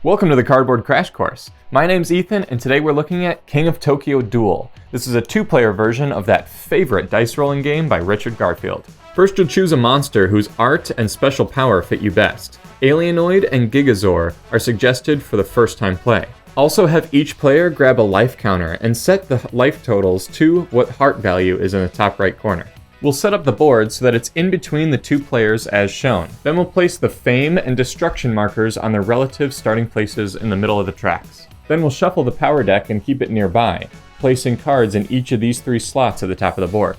Welcome to the Cardboard Crash Course. My name's Ethan, and today we're looking at King of Tokyo Duel. This is a two-player version of that favorite dice rolling game by Richard Garfield. First, you'll choose a monster whose art and special power fit you best. Alienoid and Gigazor are suggested for the first-time play. Also have each player grab a life counter and set the life totals to what heart value is in the top right corner. We'll set up the board so that it's in between the two players as shown. Then we'll place the fame and destruction markers on their relative starting places in the middle of the tracks. Then we'll shuffle the power deck and keep it nearby, placing cards in each of these three slots at the top of the board.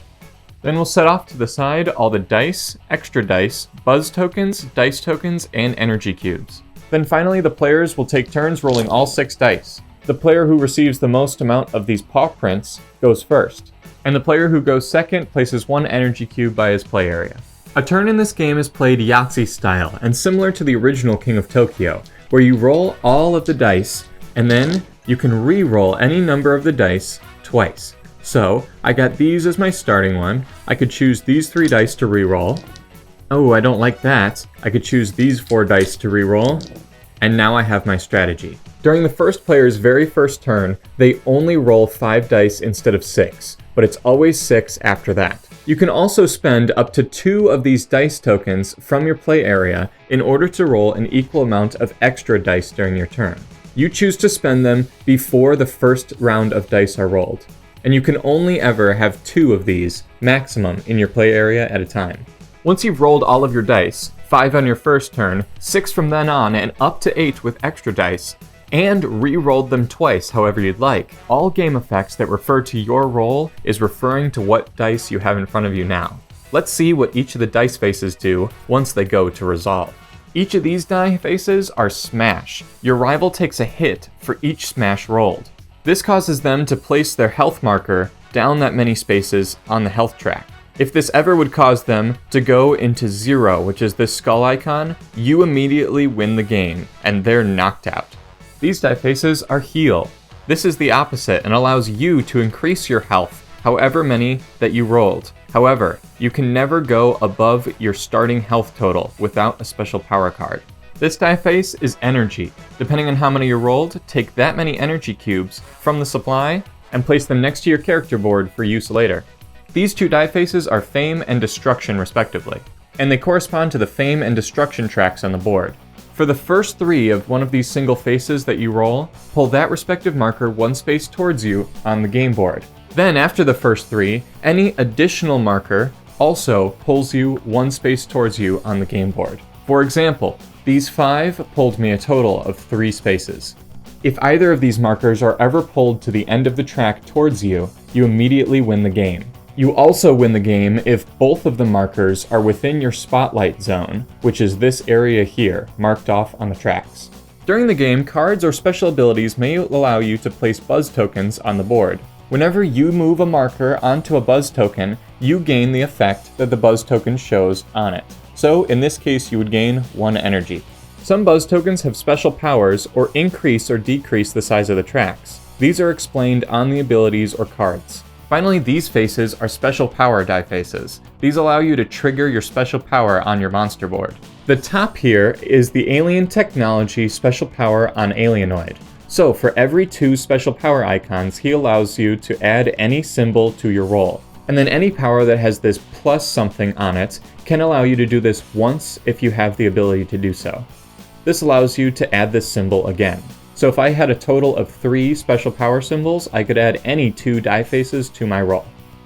Then we'll set off to the side all the dice, extra dice, buzz tokens, dice tokens, and energy cubes. Then finally the players will take turns rolling all 6 dice. The player who receives the most amount of these paw prints goes first, and the player who goes second places 1 energy cube by his play area. A turn in this game is played Yahtzee style, and similar to the original King of Tokyo, where you roll all of the dice, and then you can re-roll any number of the dice twice. So, I got these as my starting one. I could choose these 3 dice to re-roll. Oh, I don't like that. I could choose these 4 dice to re-roll. And now I have my strategy. During the first player's very first turn, they only roll 5 dice instead of 6, but it's always 6 after that. You can also spend up to 2 of these dice tokens from your play area in order to roll an equal amount of extra dice during your turn. You choose to spend them before the first round of dice are rolled, and you can only ever have 2 of these, maximum, in your play area at a time. Once you've rolled all of your dice, 5 on your first turn, 6 from then on, and up to 8 with extra dice, and re-rolled them twice however you'd like, all game effects that refer to your roll is referring to what dice you have in front of you now. Let's see what each of the dice faces do once they go to resolve. Each of these die faces are smash. Your rival takes a hit for each smash rolled. This causes them to place their health marker down that many spaces on the health track. If this ever would cause them to go into 0, which is this skull icon, you immediately win the game, and they're knocked out. These die faces are heal. This is the opposite and allows you to increase your health, however many that you rolled. However, you can never go above your starting health total without a special power card. This die face is energy. Depending on how many you rolled, take that many energy cubes from the supply and place them next to your character board for use later. These 2 die faces are fame and destruction respectively, and they correspond to the fame and destruction tracks on the board. For the first 3 of one of these single faces that you roll, pull that respective marker 1 space towards you on the game board. Then after the first 3, any additional marker also pulls you 1 space towards you on the game board. For example, these 5 pulled me a total of 3 spaces. If either of these markers are ever pulled to the end of the track towards you, you immediately win the game. You also win the game if both of the markers are within your spotlight zone, which is this area here, marked off on the tracks. During the game, cards or special abilities may allow you to place buzz tokens on the board. Whenever you move a marker onto a buzz token, you gain the effect that the buzz token shows on it. So in this case, you would gain 1 energy. Some buzz tokens have special powers or increase or decrease the size of the tracks. These are explained on the abilities or cards. Finally, these faces are special power die faces. These allow you to trigger your special power on your monster board. The top here is the alien technology special power on Alienoid. So for every 2 special power icons, he allows you to add any symbol to your roll. And then any power that has this plus something on it can allow you to do this once if you have the ability to do so. This allows you to add this symbol again. So if I had a total of 3 special power symbols, I could add any 2 die faces to my roll.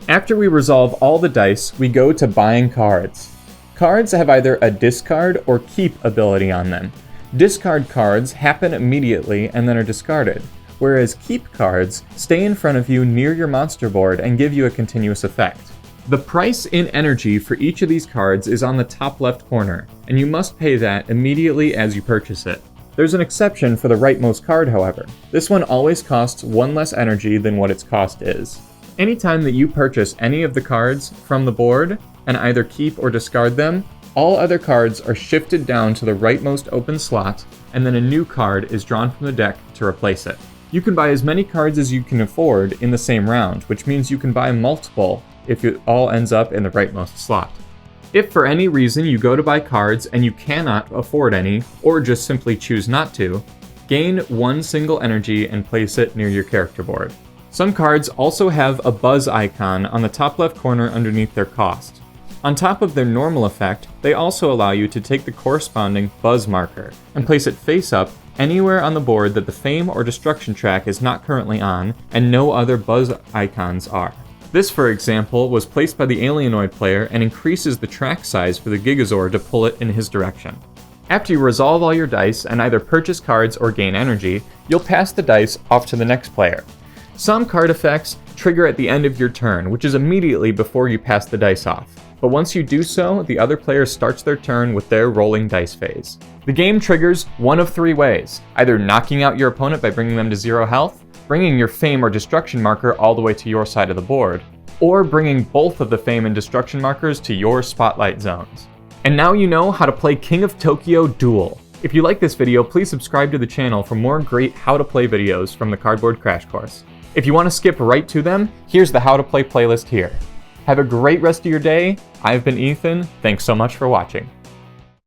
After we resolve all the dice, we go to buying cards. Cards have either a discard or keep ability on them. Discard cards happen immediately and then are discarded, whereas keep cards stay in front of you near your monster board and give you a continuous effect. The price in energy for each of these cards is on the top left corner, and you must pay that immediately as you purchase it. There's an exception for the rightmost card, however. This one always costs 1 less energy than what its cost is. Anytime that you purchase any of the cards from the board and either keep or discard them, all other cards are shifted down to the rightmost open slot, and then a new card is drawn from the deck to replace it. You can buy as many cards as you can afford in the same round, which means you can buy multiple if it all ends up in the rightmost slot. If for any reason you go to buy cards and you cannot afford any, or just simply choose not to, Gain 1 single energy and place it near your character board. Some cards also have a buzz icon on the top left corner underneath their cost. On top of their normal effect, they also allow you to take the corresponding buzz marker and place it face up anywhere on the board that the Fame or Destruction track is not currently on and no other buzz icons are. This, for example, was placed by the Alienoid player and increases the track size for the Gigazord to pull it in his direction. After you resolve all your dice and either purchase cards or gain energy, you'll pass the dice off to the next player. Some card effects trigger at the end of your turn, which is immediately before you pass the dice off. But once you do so, the other player starts their turn with their rolling dice phase. The game triggers one of 3 ways, either knocking out your opponent by bringing them to 0 health, bringing your Fame or Destruction marker all the way to your side of the board, or bringing both of the Fame and Destruction markers to your spotlight zones. And now you know how to play King of Tokyo Duel. If you like this video, please subscribe to the channel for more great how to play videos from the Cardboard Crash Course. If you want to skip right to them, here's the how to play playlist here. Have a great rest of your day. I've been Ethan. Thanks so much for watching.